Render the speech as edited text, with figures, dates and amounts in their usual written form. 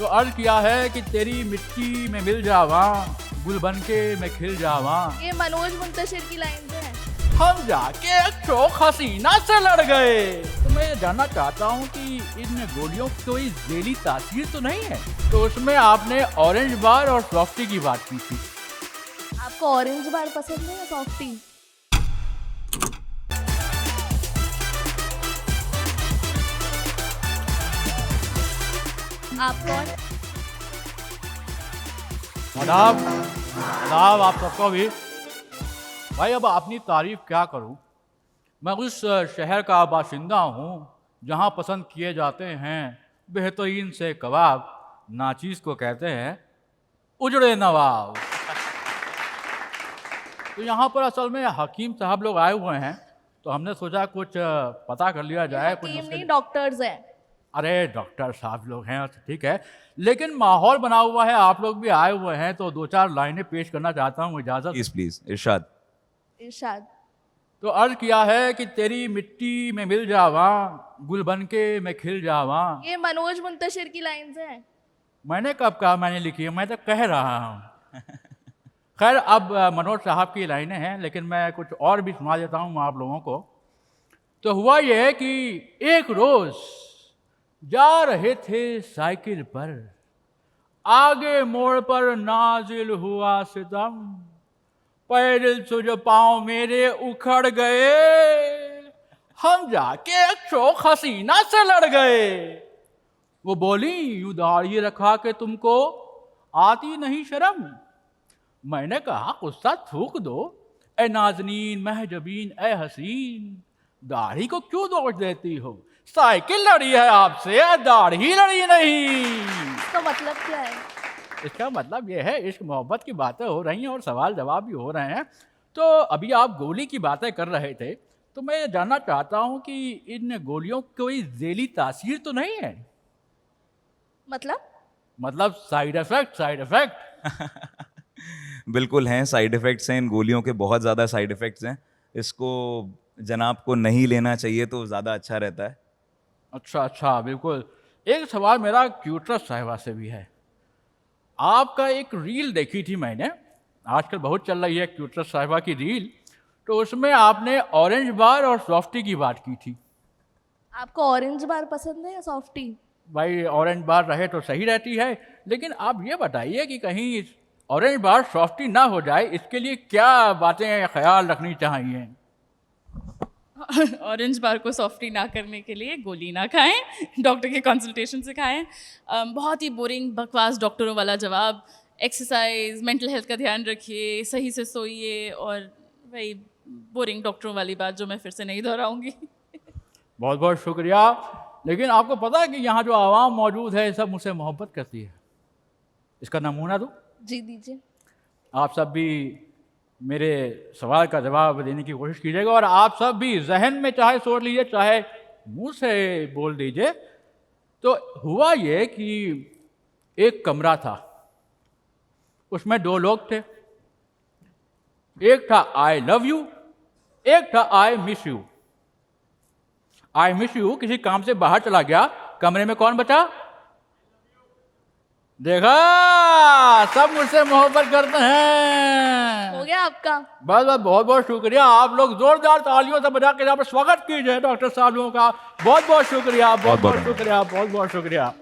तो अर्ज किया है कि तेरी मिट्टी में मिल जावा, गुल बन के मैं खिल जावा। ये मनोज मुंतशिर की लाइन है। हम जाके एक चौक हसीना से लड़ गए। तो मैं ये जानना चाहता हूँ कि इन गोलियों की कोई जहरीली तासीर तो नहीं है? तो उसमें आपने ऑरेंज बार और सॉफ्टी की बात की थी। आपको ऑरेंज बार पसंद है या सॉफ्टी? आप कौन? आदाब आदाब आप सबको भी। भाई अब अपनी तारीफ क्या करूं? मैं उस शहर का बाशिंदा हूं जहां पसंद किए जाते हैं बेहतरीन से कबाब, नाचीज को कहते हैं उजड़े नवाब। तो यहाँ पर असल में हकीम साहब लोग आए हुए हैं, तो हमने सोचा कुछ पता कर लिया जाए। कुछ हकीम उसके- नहीं, डॉक्टर्स हैं। अरे डॉक्टर साहब लोग हैं तो ठीक है, लेकिन माहौल बना हुआ है, आप लोग भी आए हुए हैं, तो दो चार लाइनें पेश करना चाहता हूँ, इजाजत? प्लीज प्लीज इरशाद। इरशाद। तो अर्ज किया है कि तेरी मिट्टी में मिल जावा, गुल बन के मैं खिल जावा। ये मनोज मुंतशिर की लाइन है। मैंने कब कहा मैंने लिखी है? मैं तो कह रहा हूँ। खैर अब मनोज साहब की लाइनें हैं, लेकिन मैं कुछ और भी सुना देता हूँ आप लोगों को। तो हुआ यह है कि एक रोज जा रहे थे साइकिल पर, आगे मोड़ पर नाजिल हुआ सितम, पैदल से जो पाँव मेरे उखड़ गए, हम जाके एक चौक हसीना से लड़ गए। वो बोली यूं दाढ़ी रखा के तुमको आती नहीं शर्म। मैंने कहा गुस्सा थूक दो ए नाजनीन महजबीन ए हसीन, दाढ़ी को क्यों दोष देती हो? साइकिल लड़ी है आपसे, दाढ़ी लड़ी नहीं। इसका मतलब क्या है? इसका मतलब ये है इश्क मोहब्बत की बातें हो रही हैं और सवाल जवाब भी हो रहे हैं। तो अभी आप गोली की बातें कर रहे थे, तो मैं ये जानना चाहता हूँ कि इन गोलियों की कोई जहरीली तासीर तो नहीं है? मतलब साइड इफेक्ट। बिल्कुल हैं, साइड इफ़ेक्ट्स हैं इन गोलियों के, बहुत ज़्यादा साइड इफ़ेक्ट्स हैं। इसको जनाब को नहीं लेना चाहिए तो ज़्यादा अच्छा रहता है। अच्छा बिल्कुल। एक सवाल मेरा क्यूट्रस साहिबा से भी है। आपका एक रील देखी थी मैंने, आजकल बहुत चल रही है क्यूट्रस साहिबा की रील, तो उसमें आपने ऑरेंज बार और सॉफ्टी की बात की थी। आपको ऑरेंज बार पसंद है या सॉफ्टी? भाई ऑरेंज बार रहे तो सही रहती है, लेकिन आप ये बताइए कि कहीं ऑरेंज बार सॉफ्टी ना हो जाए, इसके लिए क्या बातें ख्याल रखनी चाहिए? ऑरेंज बार को सॉफ्टी ना करने के लिए गोली ना खाएं, डॉक्टर के कंसल्टेशन से खाएं। बहुत ही बोरिंग बकवास डॉक्टरों वाला जवाब। एक्सरसाइज, मेंटल हेल्थ का ध्यान रखिए, सही से सोइए, और वही बोरिंग डॉक्टरों वाली बात जो मैं फिर से नहीं दोहराऊंगी। बहुत बहुत शुक्रिया। लेकिन आपको पता है कि यहाँ जो आवाम मौजूद है सब मुझसे मोहब्बत करती है। इसका नमूना दूँ? जी दीजिए। आप सब भी मेरे सवाल का जवाब देने की कोशिश कीजिएगा, और आप सब भी जहन में चाहे सोच लीजिए चाहे मुंह से बोल दीजिए। तो हुआ ये कि एक कमरा था, उसमें दो लोग थे। एक था आई लव यू, एक था I miss you. I miss you किसी काम से बाहर चला गया, कमरे में कौन बचा? देखा, सब मुझसे मोहब्बत करते हैं। हो गया आपका? बस बस, बहुत बहुत शुक्रिया। आप लोग जोरदार तालियों से बजा के यहाँ पर स्वागत कीजिए डॉक्टर साहब लोगों का। बहुत बहुत शुक्रिया, बहुत बहुत शुक्रिया, बहुत बहुत शुक्रिया।